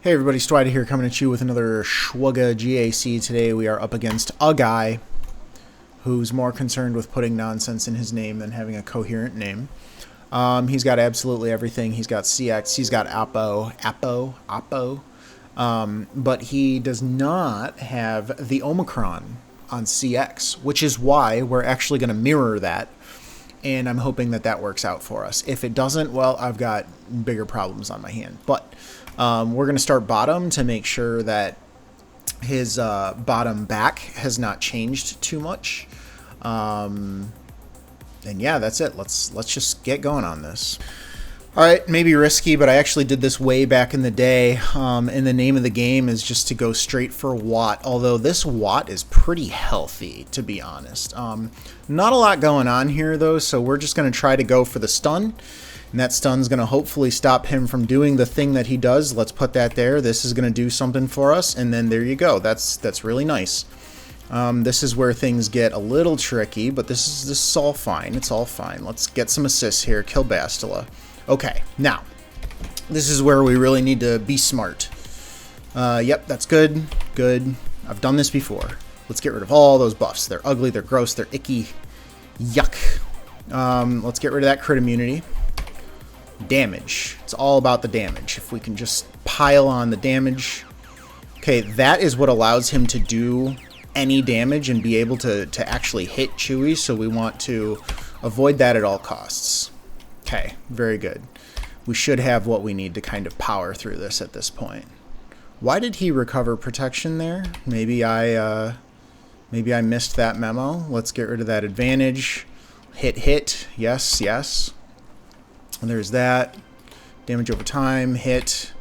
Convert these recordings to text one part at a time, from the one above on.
Hey everybody, Stwida here coming at you with another SWGOH GAC. Today we are up against a guy who's more concerned with putting nonsense in his name than having a coherent name. He's got absolutely everything. He's got CX, he's got Oppo, but he does not have the Omicron on CX, which is why we're actually going to mirror that, and I'm hoping that that works out for us. If it doesn't, well, I've got bigger problems on my hand, but we're going to start bottom to make sure that his bottom back has not changed too much. And yeah, that's it. Let's just get going on this. All right, maybe risky, but I actually did this way back in the day. And the name of the game is just to go straight for Watt, although this Watt is pretty healthy, to be honest. Not a lot going on here, though, so we're just going to try to go for the stun. And that stun's going to hopefully stop him from doing the thing that he does. Let's put that there. This is going to do something for us, and then there you go. That's really nice. This is where things get a little tricky, but this is all fine. It's all fine. Let's get some assists here. Kill Bastila. Okay, now, this is where we really need to be smart. Yep, that's good. Good. I've done this before. Let's get rid of all those buffs. They're ugly, they're gross, they're icky. Yuck. Let's get rid of that crit immunity. Damage. It's all about the damage. If we can just pile on the damage. Okay, that is what allows him to do any damage and be able to actually hit Chewie, so we want to avoid that at all costs. Okay, very good. We should have what we need to kind of power through this at this point. Why did he recover protection there? Maybe I missed that memo. Let's get rid of that advantage. Hit. Yes, yes. And there's that. Damage over time, hit.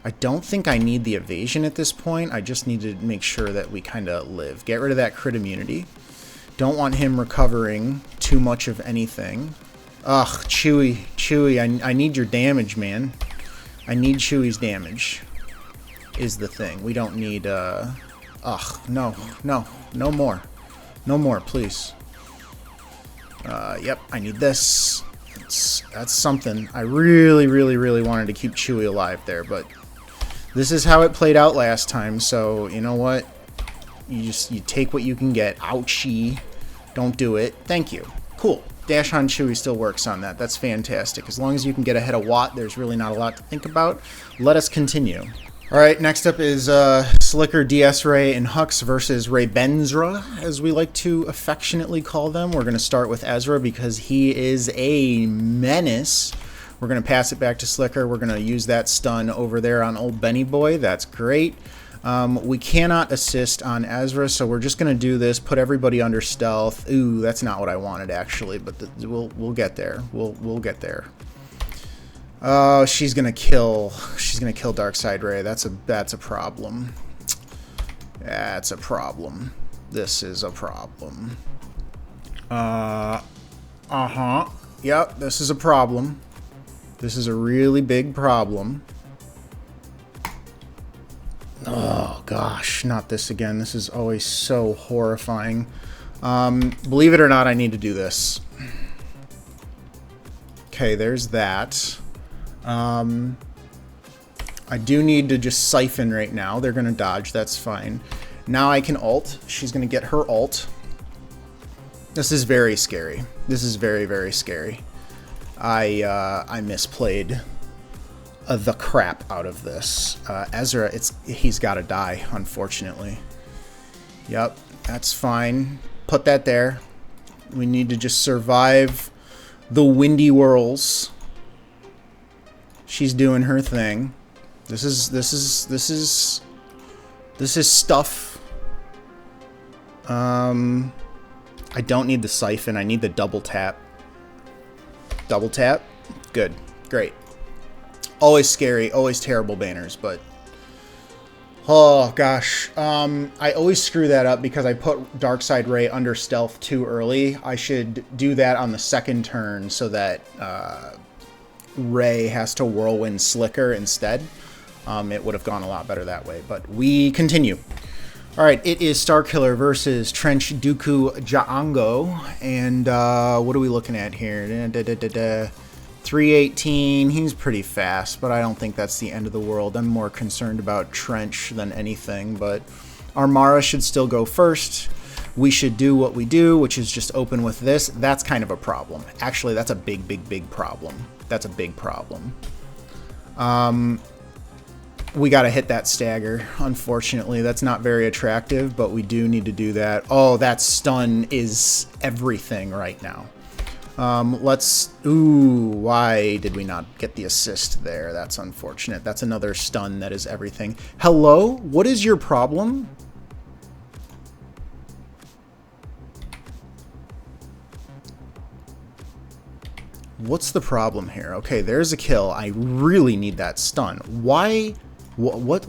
I don't think I need the evasion at this point. I just need to make sure that we kind of live. Get rid of that crit immunity. Don't want him recovering too much of anything. Ugh, Chewie, I need your damage, man. I need Chewie's damage is the thing. We don't need, no more. No more, please. Yep, I need this. That's something. I really wanted to keep Chewie alive there, but this is how it played out last time, so you know what? You take what you can get. Ouchie. Don't do it. Thank you. Cool. Dash on Chewie still works on that. That's fantastic. As long as you can get ahead of Watt, there's really not a lot to think about. Let us continue. Alright, next up is Slicker, DS-Ray, and Hux versus ReyBenZra, as we like to affectionately call them. We're going to start with Ezra because he is a menace. We're going to pass it back to Slicker. We're going to use that stun over there on old Benny Boy. That's great. We cannot assist on Ezra, so we're just going to do this, put everybody under stealth. Ooh, that's not what I wanted, actually, but we'll get there. We'll get there. Oh, she's gonna kill Darkseid Rey. That's a problem. That's a problem. This is a problem. Yep, this is a problem. This is a really big problem. Oh gosh, not this again. This is always so horrifying. Believe it or not, I need to do this. Okay, there's that. I do need to just siphon right now. They're going to dodge. That's fine. Now I can ult. She's going to get her ult. This is very scary. This is very scary. I misplayed the crap out of this. Ezra, he's got to die, unfortunately. Yep, that's fine. Put that there. We need to just survive the windy whirls. She's doing her thing. This is stuff. I don't need the siphon. I need the double tap. Double tap. Good. Great. Always scary. Always terrible banners, but oh gosh. I always screw that up because I put Darkseid Rey under stealth too early. I should do that on the second turn so that Rey has to whirlwind Slicker instead. It would have gone a lot better that way, but we continue. Alright, it is Starkiller versus Trench Dooku Jaango, and what are we looking at here? 318, he's pretty fast, but I don't think that's the end of the world. I'm more concerned about Trench than anything, but Armara should still go first. We should do what we do, which is just open with this. That's kind of a problem. Actually, that's a big, big, big problem. That's a big problem. We got to hit that stagger. Unfortunately, that's not very attractive, but we do need to do that. Oh, that stun is everything right now. Ooh, why did we not get the assist there? That's unfortunate. That's another stun that is everything. Hello? What is your problem? What's the problem here? Okay, there's a kill. I really need that stun. Why? What?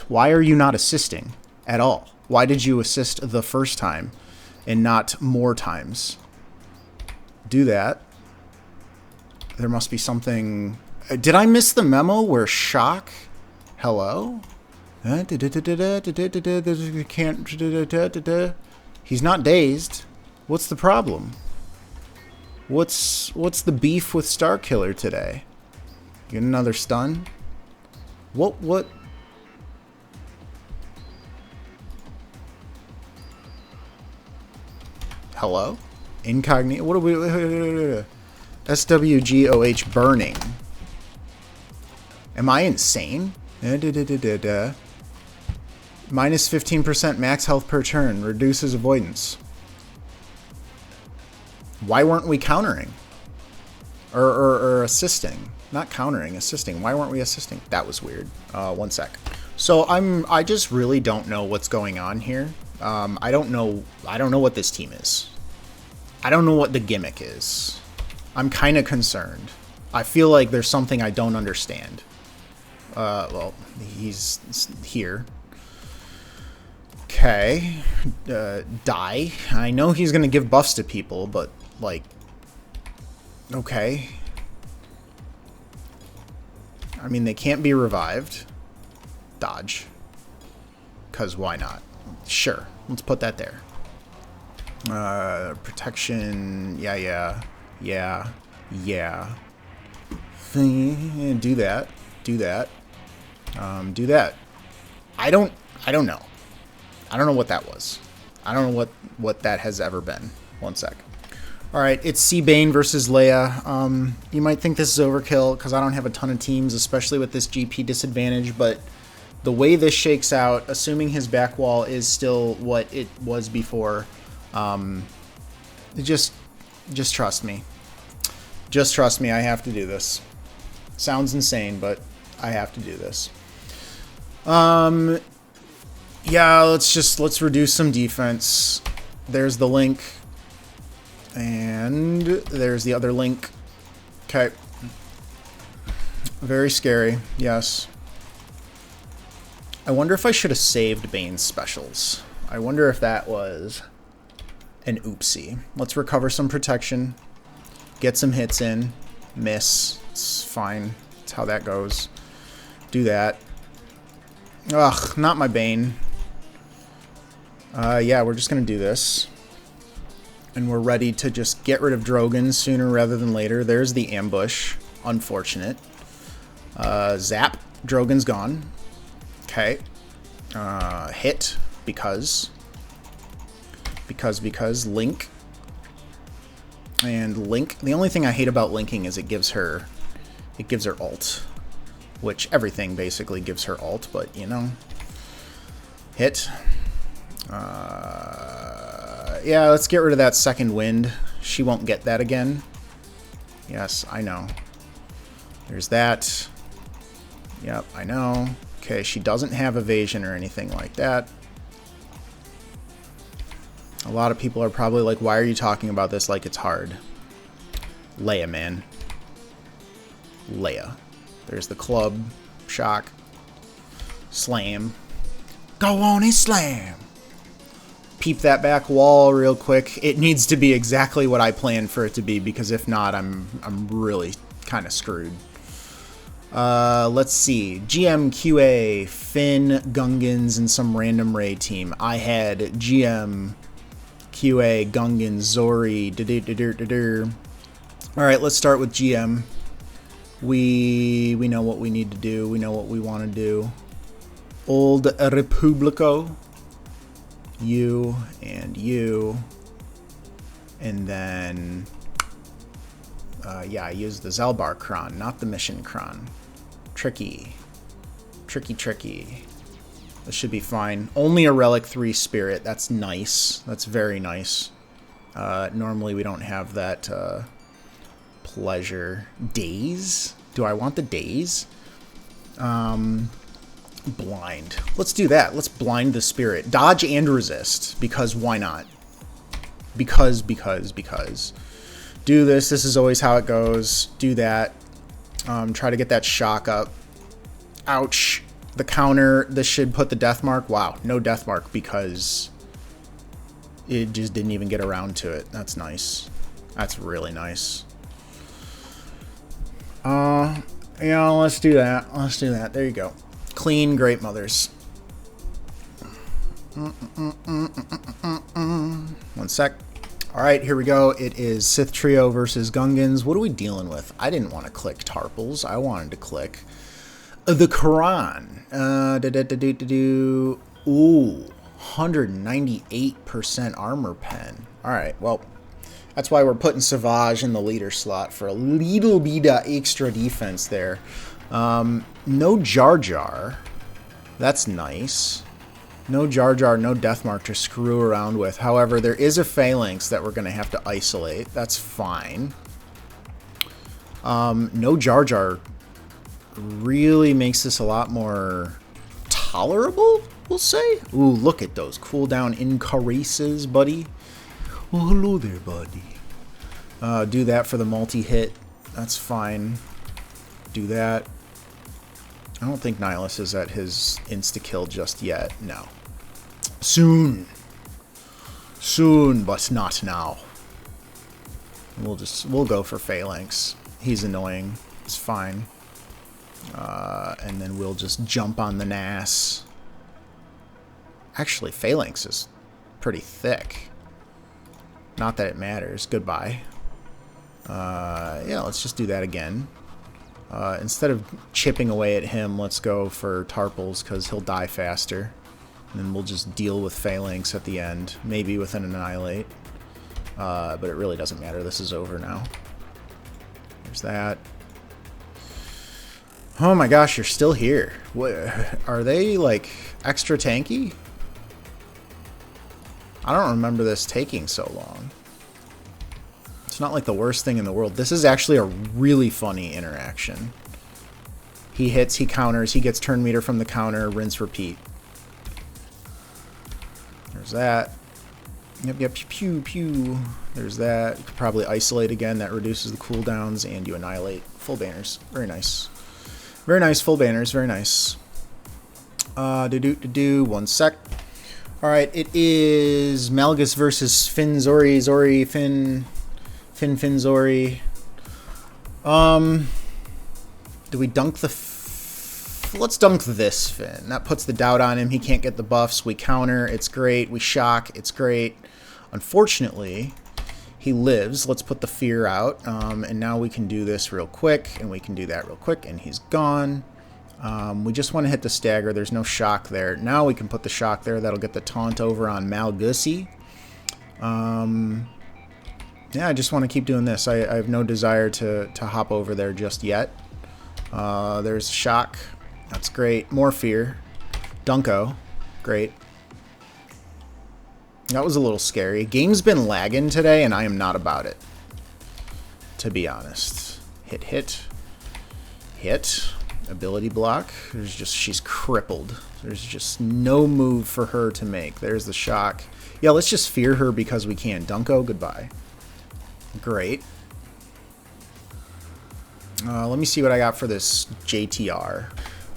Why are you not assisting at all? Why did you assist the first time and not more times? Do that. There must be something. Did I miss the memo where shock? Hello? Can't. He's not dazed. What's the problem? What's the beef with Starkiller today? Get another stun? What? Hello? Incognito? What are we... SWGOH burning. Am I insane? Minus 15% max health per turn. Reduces avoidance. Why weren't we countering? Or assisting? Not countering, assisting. Why weren't we assisting? That was weird. One sec. So I just really don't know what's going on here. I don't know what this team is. I don't know what the gimmick is. I'm kind of concerned. I feel like there's something I don't understand. Well, he's here. Okay. Die. I know he's going to give buffs to people, but, like... Okay. I mean, they can't be revived. Dodge. Because why not? Sure. Let's put that there. Protection. Yeah. Do that. Do that. Do that. I don't know. I don't know what that was. I don't know what that has ever been. One sec. Alright, it's Bane versus Leia. You might think this is overkill because I don't have a ton of teams, especially with this GP disadvantage, but the way this shakes out, assuming his back wall is still what it was before, just trust me. Just trust me, I have to do this. Sounds insane, but I have to do this. Yeah, let's reduce some defense. There's the link. And there's the other link. Okay. Very scary, yes. I wonder if I should have saved Bane's specials. I wonder if that was an oopsie. Let's recover some protection. Get some hits in. Miss. It's fine. That's how that goes. Do that. Ugh, not my Bane. Yeah, we're just going to do this. And we're ready to just get rid of Drogon sooner rather than later. There's the ambush. Unfortunate. Zap. Drogon's gone. Okay. Hit. Because. Link. And Link. The only thing I hate about linking is it gives her ult. Which everything basically gives her ult, but you know. Hit. Yeah, let's get rid of that second wind. She won't get that again. Yes, I know. There's that. Yep, I know. Okay, she doesn't have evasion or anything like that. A lot of people are probably like, why are you talking about this like it's hard? Leia, man. Leia. There's the club. Shock. Slam. Go on and slam. Peep that back wall real quick. It needs to be exactly what I planned for it to be, because if not, I'm really kind of screwed. Let's see. GM, QA, Finn, Gungans, and some random Rey team. I had GM, QA, Gungans, Zorii, All right, let's start with GM. We know what we need to do. We know what we want to do. Old Republico. You and you. And then... yeah, I used the Zelbar Cron, not the Mission Cron. Tricky. Tricky. This should be fine. Only a Relic 3 Spirit. That's nice. That's very nice. Normally we don't have that pleasure. Daze? Do I want the Daze? Blind. Let's do that. Let's blind the Spirit. Dodge and resist. Because why not? Because. Do this. This is always how it goes. Do that. Try to get that shock up. Ouch. The counter. This should put the death mark. Wow. No death mark because it just didn't even get around to it. That's nice. That's really nice. Yeah, let's do that. Let's do that. There you go. Clean Great Mothers. 1 sec. Alright, here we go. It is Sith Trio versus Gungans. What are we dealing with? I didn't want to click Tarpals. I wanted to click the Quran. Ooh, 198% armor pen. Alright, well, that's why we're putting Savage in the leader slot for a little bit of extra defense there. No Jar Jar. That's nice. No Jar Jar, no Deathmark to screw around with. However, there is a Phalanx that we're going to have to isolate. That's fine. No Jar Jar really makes this a lot more tolerable, we'll say. Ooh, look at those cooldown increases, buddy. Oh, hello there, buddy. Do that for the multi-hit. That's fine. Do that. I don't think Nihilus is at his insta-kill just yet. No. Soon. Soon, but not now. We'll go for Phalanx. He's annoying. It's fine. And then we'll just jump on the NAS. Actually, Phalanx is pretty thick. Not that it matters. Goodbye. Yeah, let's just do that again. Instead of chipping away at him, let's go for Tarpals, because he'll die faster. And then we'll just deal with Phalanx at the end. Maybe with an Annihilate. But it really doesn't matter. This is over now. There's that. Oh my gosh, you're still here. What, are they, like, extra tanky? I don't remember this taking so long. It's not like the worst thing in the world. This is actually a really funny interaction. He hits, he counters, he gets turn meter from the counter, rinse, repeat. There's that. Yep, pew, pew. There's that. You could probably isolate again. That reduces the cooldowns, and you annihilate. Full banners. Very nice. Very nice, full banners. Very nice. 1 sec. Alright, it is Malgus versus Finn Zorii. Zorii, Finn Zorii. Do we dunk the... Let's dunk this Finn. That puts the doubt on him. He can't get the buffs. We counter. It's great. We shock. It's great. Unfortunately, he lives. Let's put the fear out. And now we can do this real quick. And we can do that real quick. And he's gone. We just want to hit the stagger. There's no shock there. Now we can put the shock there. That'll get the taunt over on Malgusi. Yeah, I just want to keep doing this. I have no desire to hop over there just yet. There's shock. That's great. More fear. Dunko. Great. That was a little scary. Game's been lagging today, and I am not about it. To be honest. Hit. Ability block. There's just, she's crippled. There's just no move for her to make. There's the shock. Yeah, let's just fear her because we can. Dunko, goodbye. Great. Let me see what I got for this JTR.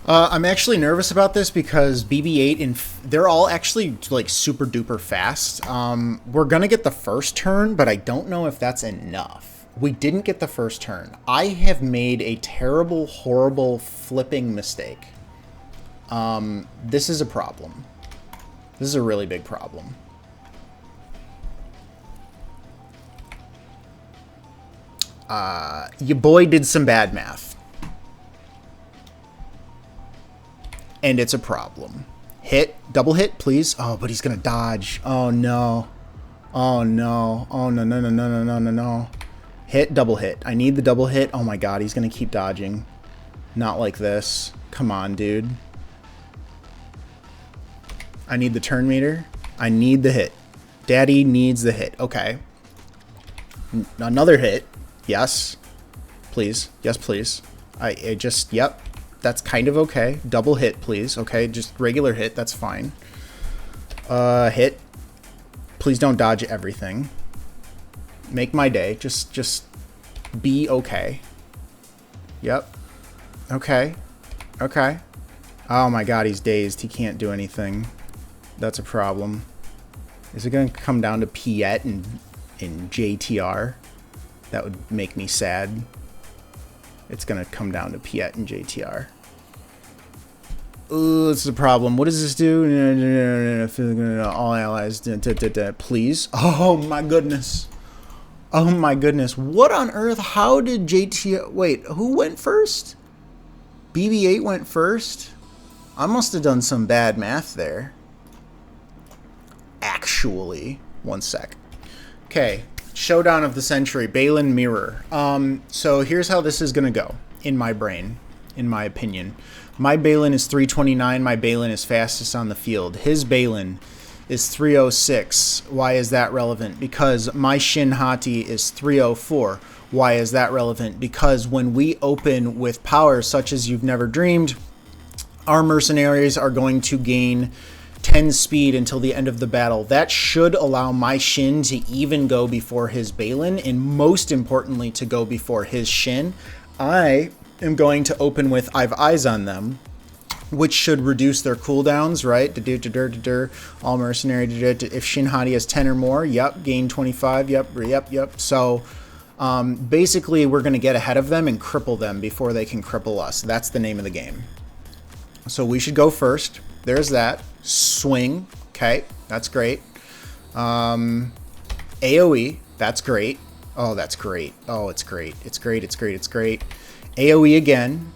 I'm actually nervous about this because BB-8 and they're all actually like super duper fast. We're gonna get the first turn, but I don't know if that's enough. We didn't get the first turn. I have made a terrible, horrible flipping mistake. This is a problem. This is a really big problem. Your boy did some bad math. And it's a problem. Hit. Double hit, please. Oh, but he's going to dodge. Oh, no. Oh, no. Oh, no, no, no, no, no, no, no, no. Hit, double hit. I need the double hit. Oh, my God. He's going to keep dodging. Not like this. Come on, dude. I need the turn meter. I need the hit. Daddy needs the hit. Okay. Another hit. Yes. Please. Yes, please. I just, yep. That's kind of okay. Double hit, please. Okay, just regular hit. That's fine. Hit. Please don't dodge everything. Make my day. Just be okay. Yep. Okay. Okay. Oh my God, he's dazed. He can't do anything. That's a problem. Is it going to come down to Piet and JTR? That would make me sad. It's going to come down to Piet and JTR. Ooh, this is a problem. What does this do? All allies. Please. Oh, my goodness. Oh, my goodness. What on earth? How did JTR... Wait, who went first? BB-8 went first? I must have done some bad math there. Actually. One sec. Okay. Showdown of the Century, Baylan Mirror. So here's how this is going to go in my brain, in my opinion. My Baylan is 329. My Baylan is fastest on the field. His Baylan is 306. Why is that relevant? Because my Shin Hati is 304. Why is that relevant? Because when we open with power such as you've never dreamed, our mercenaries are going to gain 10 speed until the end of the battle. That should allow my Shin to even go before his Baylan, and most importantly to go before his Shin. I am going to open with I've eyes on them, which should reduce their cooldowns, right? All mercenary. If Shin Hati has 10 or more, yep, gain 25, yep. So basically we're going to get ahead of them and cripple them before they can cripple us. That's the name of the game. So we should go first. There's that. Swing. Okay, that's great. AoE. That's great. Oh, that's great. Oh, it's great. It's great. It's great. It's great. AoE again.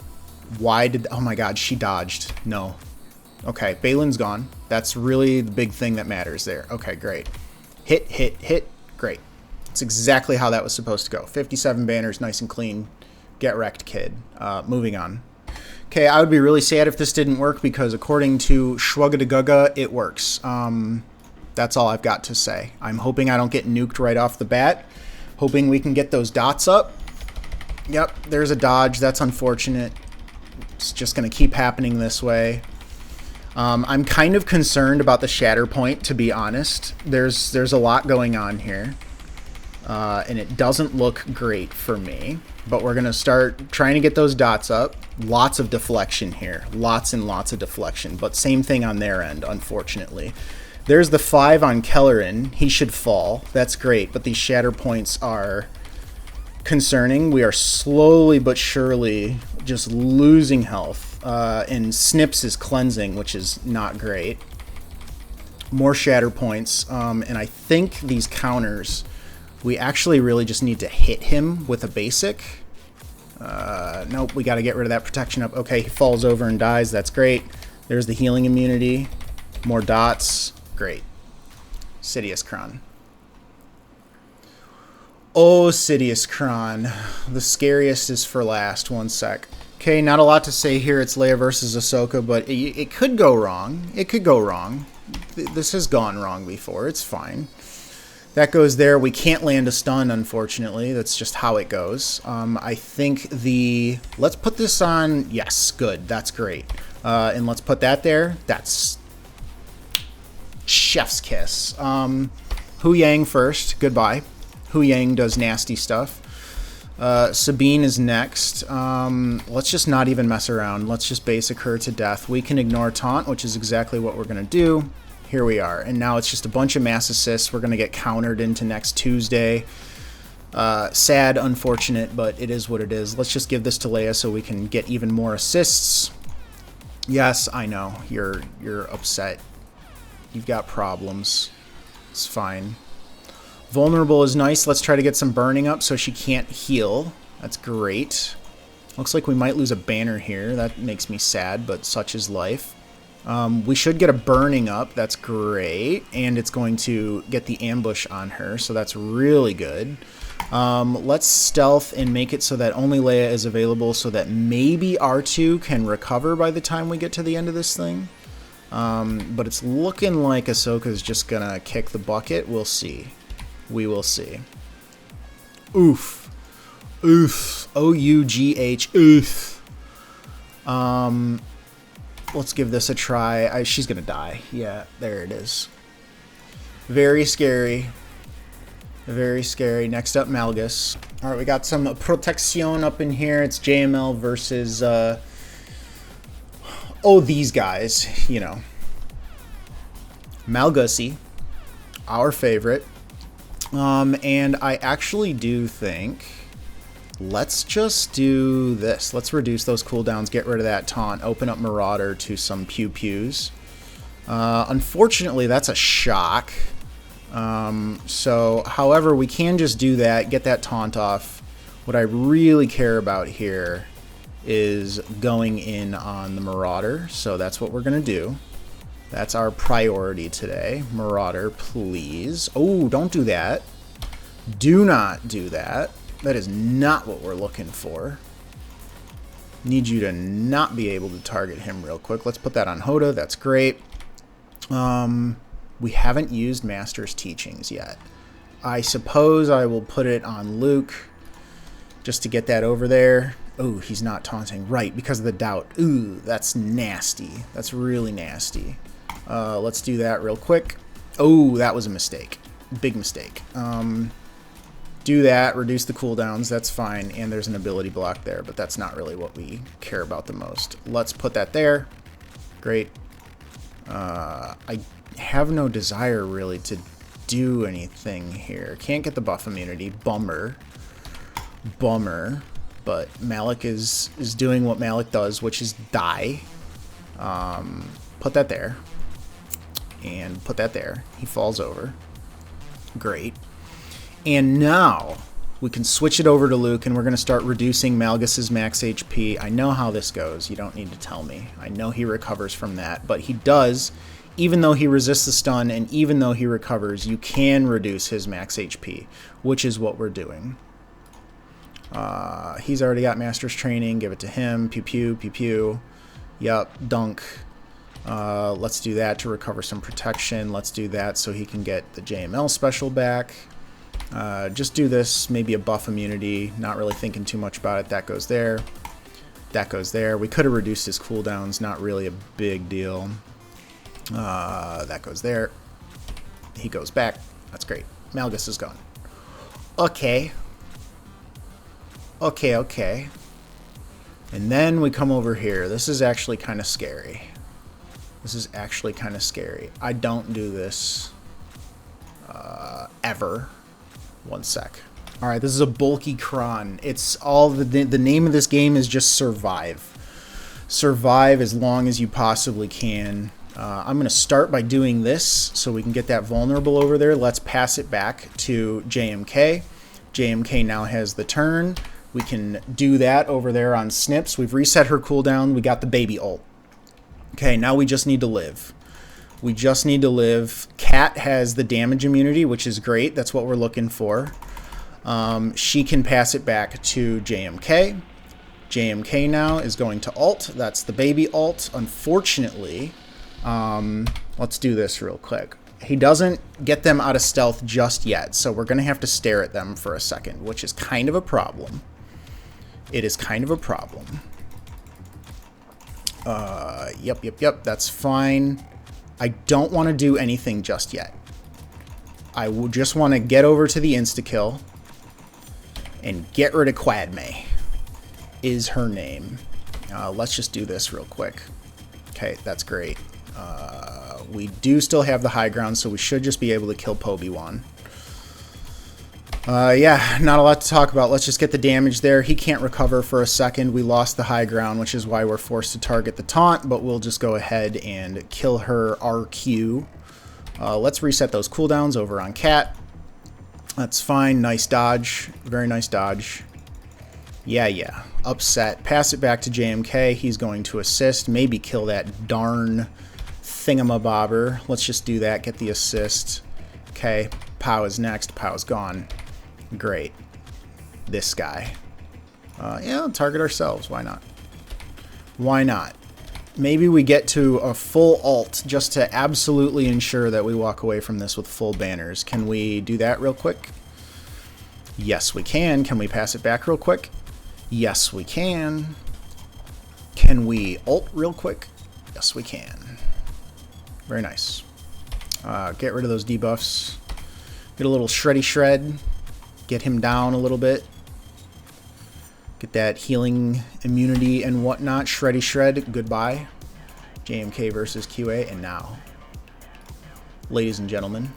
Why did... Oh my God, she dodged. No. Okay, Baylan's gone. That's really the big thing that matters there. Okay, great. Hit, hit, hit. Great. It's exactly how that was supposed to go. 57 banners, nice and clean. Get wrecked, kid. Moving on. Okay, I would be really sad if this didn't work because according to SWGOH, it works. That's all I've got to say. I'm hoping I don't get nuked right off the bat. Hoping we can get those dots up. Yep, there's a dodge. That's unfortunate. It's just going to keep happening this way. I'm kind of concerned about the shatter point, to be honest. There's a lot going on here. And it doesn't look great for me. But we're going to start trying to get those dots up. Lots of deflection here. Lots and lots of deflection. But same thing on their end, unfortunately. There's the 5 on Kellerin. He should fall. That's great. But these shatter points are concerning. We are slowly but surely just losing health. And Snips is cleansing, which is not great. More shatter points. And I think these counters... We actually really just need to hit him with a basic. Nope, we got to get rid of that protection up. Okay, he falls over and dies. That's great. There's the healing immunity. More dots. Great. Sidiouscron. Oh, Sidiouscron. The scariest is for last. One sec. Okay, not a lot to say here. It's Leia versus Ahsoka, but it could go wrong. It could go wrong. This has gone wrong before. It's fine. That goes there. We can't land a stun, unfortunately. That's just how it goes. I think the... Let's put this on... Yes, good. That's great. And let's put that there. That's... Chef's kiss. Hu Yang first. Goodbye. Hu Yang does nasty stuff. Sabine is next. Let's just not even mess around. Let's just basic her to death. We can ignore taunt, which is exactly what we're going to do. Here we are. And now it's just a bunch of mass assists. We're going to get countered into next Tuesday. Sad, unfortunate, but it is what it is. Let's just give this to Leia so we can get even more assists. Yes, I know. You're upset. You've got problems. It's fine. Vulnerable is nice. Let's try to get some burning up so she can't heal. That's great. Looks like we might lose a banner here. That makes me sad, but such is life. We should get a burning up. That's great. And it's going to get the ambush on her, so that's really good. Let's stealth and make it so that only Leia is available so that maybe R2 can recover by the time we get to the end of this thing. But it's looking like Ahsoka's just gonna kick the bucket. We'll see. We will see. Oof. Oof. O-U-G-H. Oof. Let's give this a try. She's gonna die. Yeah, there it is. Very scary. Very scary. Next up, Malgus. Alright, we got some Protección up in here. It's JML versus, these guys, you know. Malgusi, our favorite. And I actually do think, let's just do this. Let's reduce those cooldowns, get rid of that taunt, open up Marauder to some pew-pews. Unfortunately, that's a shock. So, however, we can just do that, get that taunt off. What I really care about here is going in on the Marauder, so that's what we're going to do. That's our priority today. Marauder, please. Oh, don't do that. Do not do that. That is not what we're looking for. Need you to not be able to target him real quick. Let's put that on Hoda. That's great. We haven't used Master's Teachings yet. I suppose I will put it on Luke just to get that over there. Oh, he's not taunting. Right, because of the doubt. Ooh, that's nasty. That's really nasty. Let's do that real quick. Oh, that was a mistake. Big mistake. Do that, reduce the cooldowns, that's fine, and there's an ability block there, but that's not really what we care about the most. Let's put that there. Great. I have no desire really to do anything here. Can't get the buff immunity. Bummer. Bummer. But Malik is doing what Malik does, which is die. Put that there. And put that there. He falls over. Great. And now we can switch it over to Luke, and we're going to start reducing Malgus's max HP. I know how this goes. You don't need to tell me. I know he recovers from that, but he does. Even though he resists the stun, and even though he recovers, you can reduce his max HP, which is what we're doing. He's already got Master's Training. Give it to him. Pew pew, pew pew. Yup, dunk. Let's do that to recover some protection. Let's do that so he can get the JML special back. Just do this, maybe a buff immunity. Not really thinking too much about it. That goes there. That goes there. We could have reduced his cooldowns. Not really a big deal. That goes there. He goes back. That's great. Malgus is gone. Okay. Okay, okay. And then we come over here. This is actually kind of scary. This is actually kind of scary. I don't do this ever. One sec. All right, this is a bulky cron. It's all the name of this game is just survive. Survive as long as you possibly can. I'm going to start by doing this so we can get that vulnerable over there. Let's pass it back to JMK. JMK now has the turn. We can do that over there on Snips. We've reset her cooldown. We got the baby ult. Okay, now we just need to live. We just need to live. Cat has the damage immunity, which is great. That's what we're looking for. She can pass it back to JMK. JMK now is going to ult. That's the baby ult. Unfortunately, let's do this real quick. He doesn't get them out of stealth just yet, so we're going to have to stare at them for a second, which is kind of a problem. It is kind of a problem. Yep, that's fine. I don't want to do anything just yet. I would just want to get over to the insta-kill and get rid of Quadme, is her name. Let's just do this real quick. Okay, that's great. We do still have the high ground, so we should just be able to kill Poby-Wan. Yeah, not a lot to talk about. Let's just get the damage there. He can't recover for a second. We lost the high ground, which is why we're forced to target the taunt, but we'll just go ahead and kill her RQ. Let's reset those cooldowns over on Cat. That's fine. Nice dodge. Very nice dodge. Yeah. Upset. Pass it back to JMK. He's going to assist. Maybe kill that darn thingamabobber. Let's just do that. Get the assist. Okay. Pow is next. Pow's gone. Great. This guy. Yeah, target ourselves. Why not? Why not? Maybe we get to a full ult just to absolutely ensure that we walk away from this with full banners. Can we do that real quick? Yes, we can. Can we pass it back real quick? Yes, we can. Can we ult real quick? Yes, we can. Very nice. Get rid of those debuffs. Get a little shreddy shred. Get him down a little bit. Get that healing immunity and whatnot. Shreddy shred. Goodbye. JMK versus QA. And now, ladies and gentlemen,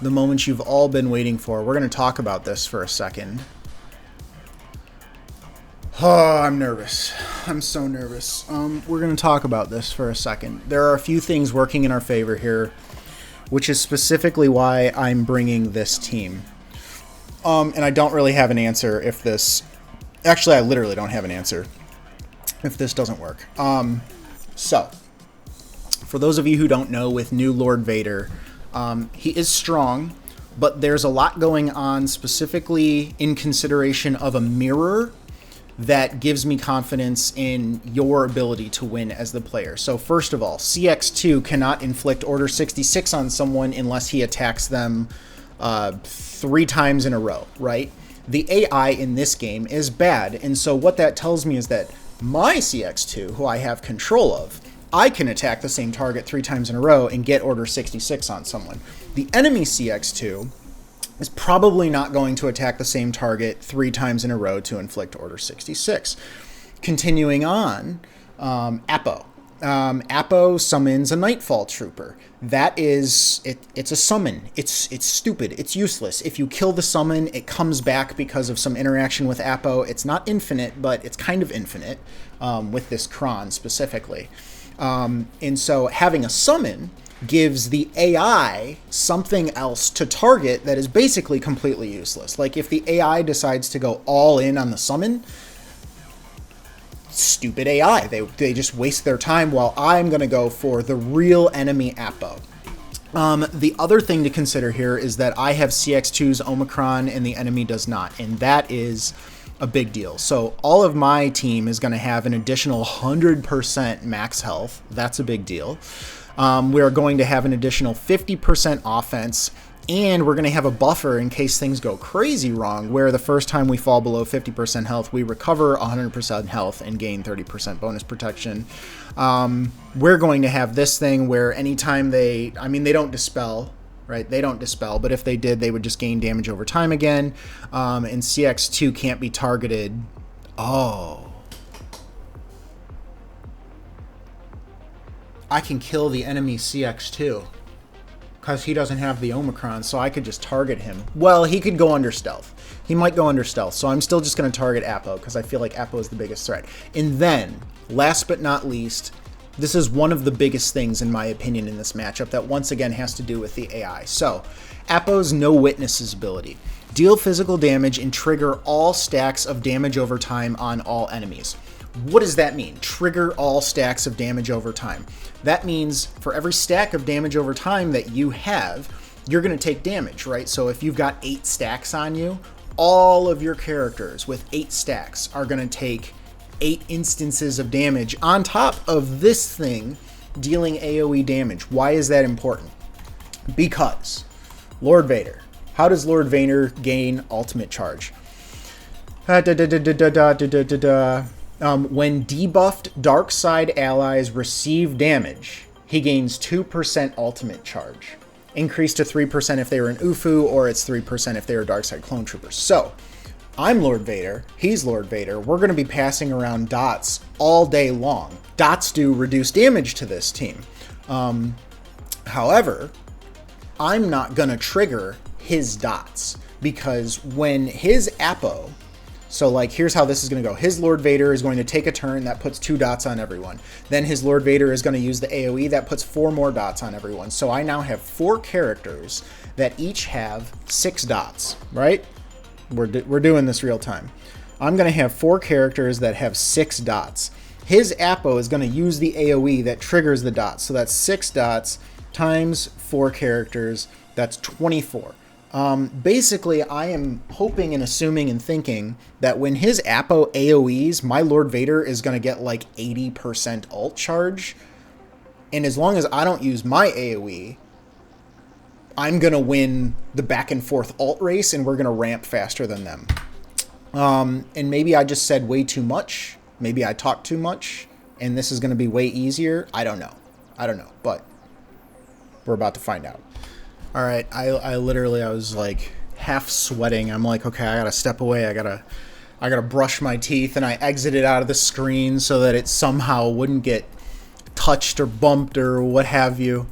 the moment you've all been waiting for. We're going to talk about this for a second. Oh, I'm nervous. I'm so nervous. We're going to talk about this for a second. There are a few things working in our favor here, which is specifically why I'm bringing this team. And I don't really have an answer if this... Actually, I literally don't have an answer if this doesn't work. So, for those of you who don't know, with new Lord Vader, he is strong, but there's a lot going on specifically in consideration of a mirror that gives me confidence in your ability to win as the player. So first of all, CX2 cannot inflict Order 66 on someone unless he attacks them 3 times in a row, right? The AI in this game is bad, and so what that tells me is that my CX2, who I have control of, I can attack the same target 3 times in a row and get Order 66 on someone. The enemy CX2 is probably not going to attack the same target 3 times in a row to inflict Order 66. Continuing on, Apo. Apo summons a Nightfall Trooper. That is, it's a summon. It's stupid. It's useless. If you kill the summon, it comes back because of some interaction with Apo. It's not infinite, but it's kind of infinite with this Kron specifically. And so having a summon gives the AI something else to target that is basically completely useless. Like if the AI decides to go all in on the summon, stupid AI. They just waste their time while I'm going to go for the real enemy Apo. The other thing to consider here is that I have CX2's Omicron and the enemy does not, and that is a big deal. So all of my team is going to have an additional 100% max health. That's a big deal. We're going to have an additional 50% offense, and we're going to have a buffer in case things go crazy wrong, where the first time we fall below 50% health, we recover 100% health and gain 30% bonus protection. We're going to have this thing where anytime they don't dispel, right? They don't dispel, but if they did, they would just gain damage over time again. And CX2 can't be targeted. Oh. I can kill the enemy CX2 because he doesn't have the Omicron, so I could just target him. Well, he could go under stealth. He might go under stealth, so I'm still just going to target Apo because I feel like Apo is the biggest threat. And then, last but not least, this is one of the biggest things, in my opinion, in this matchup that once again has to do with the AI. So, Apo's No Witnesses ability. Deal physical damage and trigger all stacks of damage over time on all enemies. What does that mean? Trigger all stacks of damage over time. That means for every stack of damage over time that you have, you're going to take damage, right? So if you've got 8 stacks on you, all of your characters with 8 stacks are going to take 8 instances of damage on top of this thing dealing AoE damage. Why is that important? Because Lord Vader. How does Lord Vader gain ultimate charge? When debuffed dark side allies receive damage, he gains 2% ultimate charge. Increased to 3% if they were an UFU, or it's 3% if they were dark side clone troopers. So, I'm Lord Vader, he's Lord Vader. We're going to be passing around dots all day long. Dots do reduce damage to this team. However, I'm not going to trigger his dots, because when his Apo... So, like, here's how this is going to go. His Lord Vader is going to take a turn that puts 2 dots on everyone. Then his Lord Vader is going to use the AoE that puts 4 more dots on everyone. So I now have 4 characters that each have 6 dots, right? We're doing this real time. I'm going to have 4 characters that have 6 dots. His Apo is going to use the AoE that triggers the dots. So that's 6 dots times 4 characters. That's 24. Basically, I am hoping and assuming and thinking that when his Apo AoEs, my Lord Vader is going to get like 80% ult charge. And as long as I don't use my AoE, I'm going to win the back and forth ult race and we're going to ramp faster than them. And maybe I just said way too much. Maybe I talked too much and this is going to be way easier. I don't know. But we're about to find out. All right. I literally, I was like half sweating. I'm like, okay, I got to step away. I got to brush my teeth, and I exited out of the screen so that it somehow wouldn't get touched or bumped or what have you.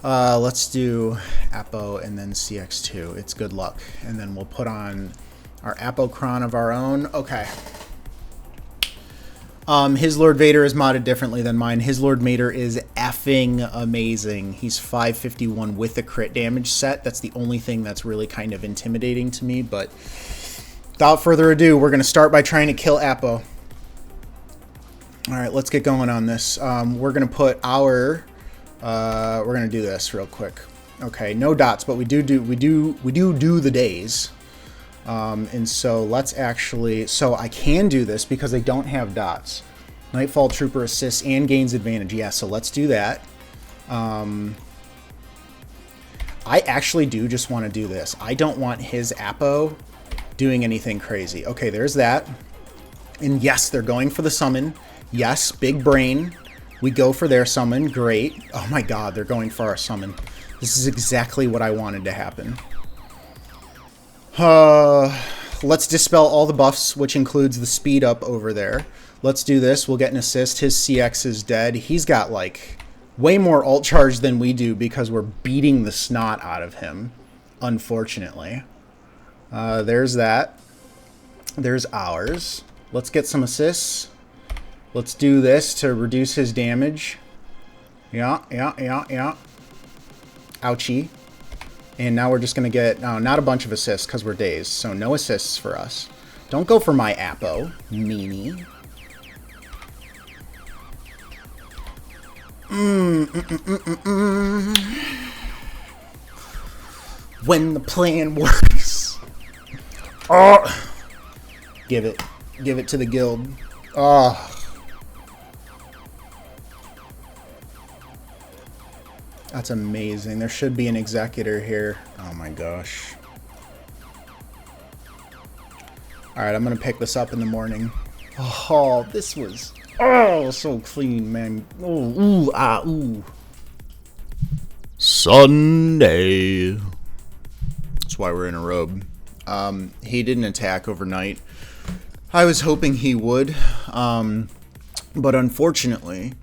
Let's do Apo and then CX2. It's good luck. And then we'll put on our Apocron of our own. Okay. His Lord Vader is modded differently than mine. His Lord Vader is effing amazing. He's 551 with the crit damage set. That's the only thing that's really kind of intimidating to me. But without further ado, we're going to start by trying to kill Apo. All right, let's get going on this. We're going to put our... we're going to do this real quick. Okay, no dots, but we do the days. And so let's actually, so I can do this because they don't have dots. Nightfall Trooper assists and gains advantage. Yeah, so let's do that. I actually do just want to do this. I don't want his Apo doing anything crazy. Okay, there's that. And yes, they're going for the summon. Yes, big brain. We go for their summon. Great. Oh my god, they're going for our summon. This is exactly what I wanted to happen. Let's dispel all the buffs, which includes the speed up over there. Let's do this. We'll get an assist. His CX is dead. He's got like way more ult charge than we do because we're beating the snot out of him, unfortunately. There's that. There's ours. Let's get some assists. Let's do this to reduce his damage. Yeah. Ouchie. And now we're just going to get, not a bunch of assists because we're dazed. So no assists for us. Don't go for my Apo, meanie. When the plan works. Oh. Give it to the guild. Oh. That's amazing. There should be an executor here. Oh my gosh. Alright, I'm going to pick this up in the morning. Oh, this was... Oh, so clean, man. Oh, ooh. Sunday. That's why we're in a robe. He didn't attack overnight. I was hoping he would. But unfortunately...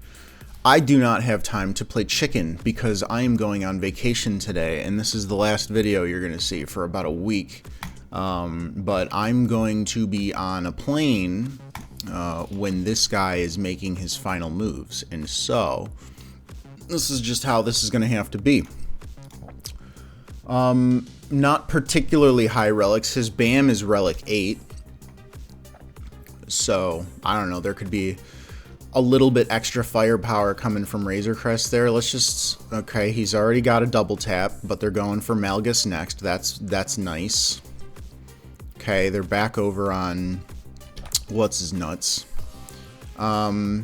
I do not have time to play chicken because I am going on vacation today, and this is the last video you're going to see for about a week. But I'm going to be on a plane when this guy is making his final moves, and so this is just how this is going to have to be. Not particularly high relics. His BAM is relic 8, so I don't know, there could be a little bit extra firepower coming from Razor Crest there. Let's just... Okay, he's already got a double tap, but they're going for Malgus next. That's nice. Okay, they're back over on... What's his nuts? They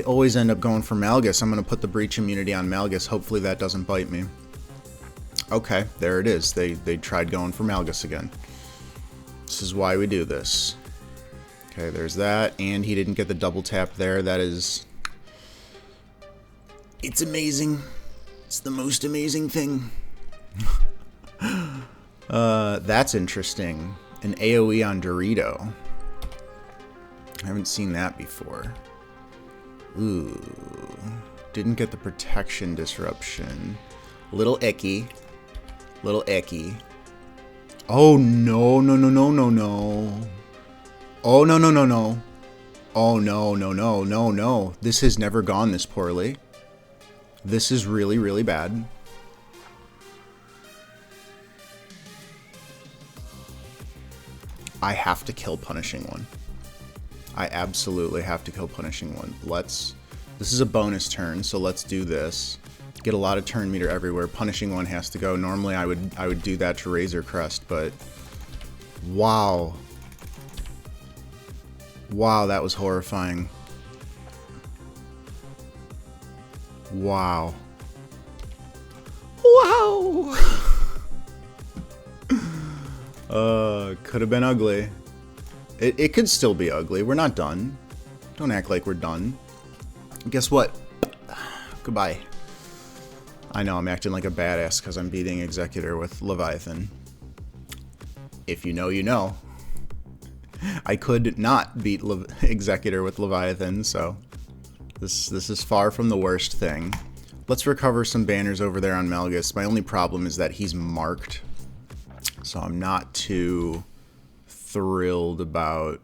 always end up going for Malgus. I'm going to put the breach immunity on Malgus. Hopefully that doesn't bite me. Okay, there it is. They tried going for Malgus again. This is why we do this. Okay, there's that, and he didn't get the double tap there. That is... It's amazing. It's the most amazing thing. That's interesting. An AoE on Dorito. I haven't seen that before. Ooh. Didn't get the protection disruption. Little icky. Little icky. Oh, no. Oh, no. Oh, no, no, no, no, no. This has never gone this poorly. This is really, really bad. I have to kill Punishing One. I absolutely have to kill Punishing One. This is a bonus turn, so let's do this. Get a lot of turn meter everywhere. Punishing One has to go. Normally I would do that to Razor Crest, but wow. Wow, that was horrifying. Wow. Wow. Could have been ugly. It could still be ugly. We're not done. Don't act like we're done. Guess what? Goodbye. I know I'm acting like a badass because I'm beating Executor with Leviathan. If you know, you know. I could not beat Executor with Leviathan, so this is far from the worst thing. Let's recover some banners over there on Malgus. My only problem is that he's marked, so I'm not too thrilled about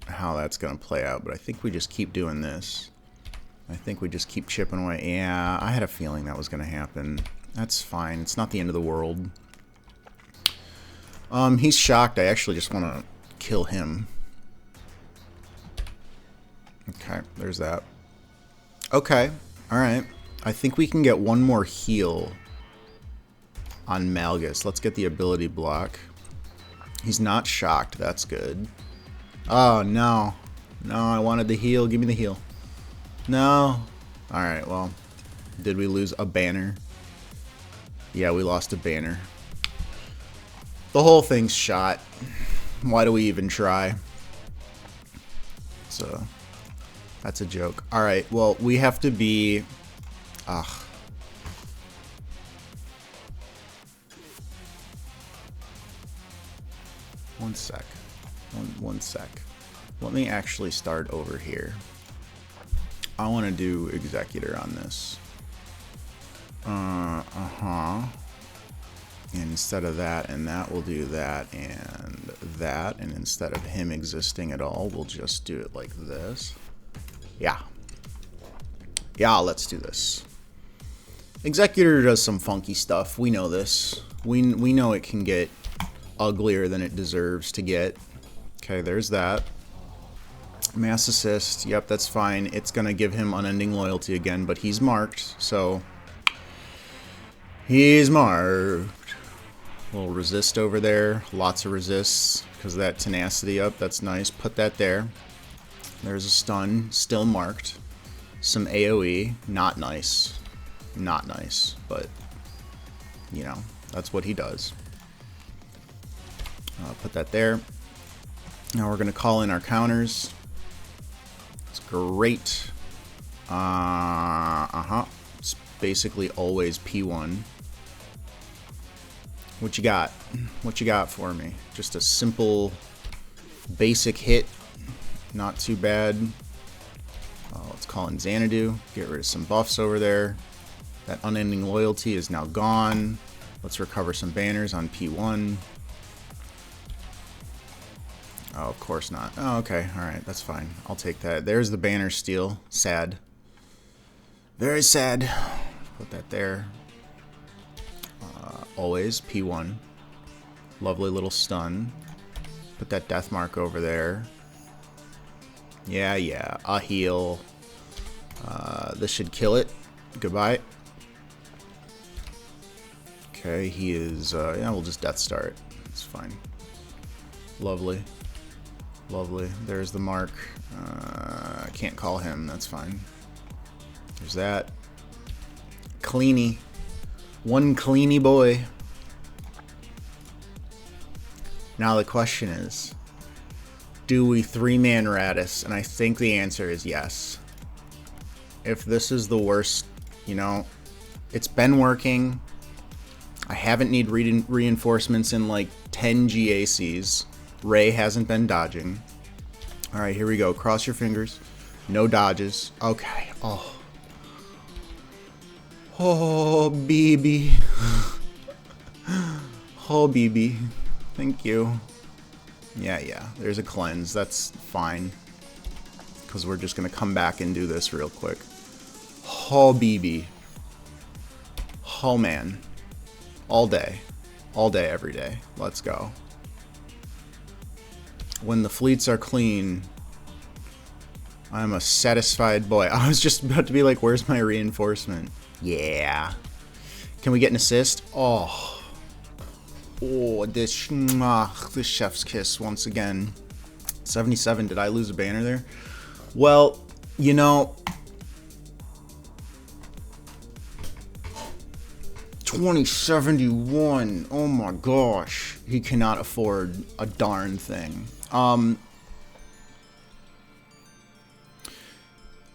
how that's going to play out, but I think we just keep doing this. I think we just keep chipping away. Yeah, I had a feeling that was going to happen. That's fine. It's not the end of the world. He's shocked. I actually just want to kill him. Okay, there's that. Okay, alright. I think we can get one more heal on Malgus. Let's get the ability block. He's not shocked. That's good. Oh, no. No, I wanted the heal. Give me the heal. No. Alright, well. Did we lose a banner? Yeah, we lost a banner. The whole thing's shot. Why do we even try? So, that's a joke. Alright, well, we have to be... Ugh. One sec. One sec. Let me actually start over here. I want to do Executor on this. And instead of that and that, we'll do that and that. And instead of him existing at all, we'll just do it like this. Yeah. Yeah, let's do this. Executor does some funky stuff. We know this. We know it can get uglier than it deserves to get. Okay, there's that. Mass assist. Yep, that's fine. It's going to give him unending loyalty again, but he's marked, so... He's marked. Little resist over there. Lots of resists because of that tenacity up. That's nice. Put that there. There's a stun. Still marked. Some AoE. Not nice. Not nice, but, you know, that's what he does. Put that there. Now we're going to call in our counters. It's great. It's basically always P1. What you got? What you got for me? Just a simple, basic hit. Not too bad. Let's call in Xanadu. Get rid of some buffs over there. That unending loyalty is now gone. Let's recover some banners on P1. Oh, of course not. Oh, okay. Alright, that's fine. I'll take that. There's the banner steal. Sad. Very sad. Put that there. Always P1. Lovely little stun. Put that death mark over there. Yeah. A heal. This should kill it. Goodbye. Okay, he is... yeah, we'll just death start. It's fine. Lovely. Lovely. There's the mark. I can't call him. That's fine. There's that. Cleany. One cleany boy. Now the question is, do we 3-man Radis? And I think the answer is yes. If this is the worst, you know, it's been working. I haven't need reinforcements in like 10 GACs. Rey hasn't been dodging. Alright, here we go. Cross your fingers. No dodges. Okay. Oh. Oh, BB. Oh, BB. Thank you. Yeah. There's a cleanse. That's fine. because we're just going to come back and do this real quick. Oh, BB. Oh, man. All day. All day, every day. Let's go. When the fleets are clean, I'm a satisfied boy. I was just about to be like, where's my reinforcement? Yeah. Can we get an assist? Oh. Oh, this chef's kiss once again. 77. Did I lose a banner there? Well, you know, 2071. Oh my gosh. He cannot afford a darn thing.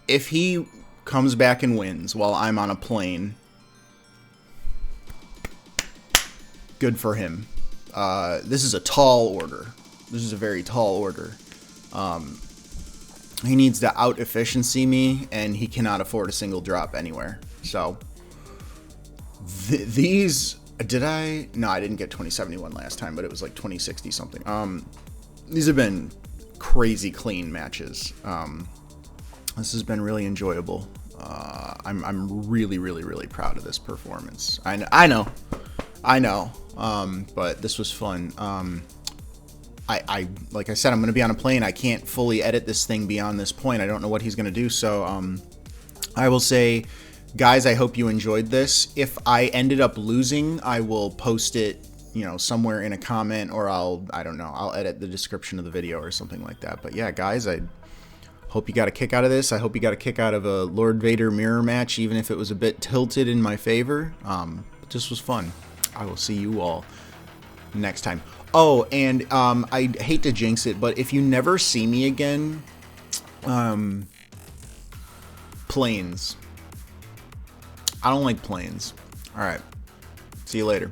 If he comes back and wins while I'm on a plane, good for him. This is a tall order. This is a very tall order. He needs to out-efficiency me, and he cannot afford a single drop anywhere. So, these... Did I? No, I didn't get 2071 last time, but it was like 2060 something. These have been crazy clean matches. This has been really enjoyable. I'm really, really, really proud of this performance. I know. But this was fun. I like I said, I'm going to be on a plane. I can't fully edit this thing beyond this point. I don't know what he's going to do. So, I will say, guys, I hope you enjoyed this. If I ended up losing, I will post it, you know, somewhere in a comment, or I don't know, I'll edit the description of the video or something like that. But yeah, guys, I hope you got a kick out of this. I hope you got a kick out of a Lord Vader mirror match, even if it was a bit tilted in my favor. But this was fun. I will see you all next time. Oh, and I hate to jinx it, but if you never see me again, planes. I don't like planes. All right. See you later.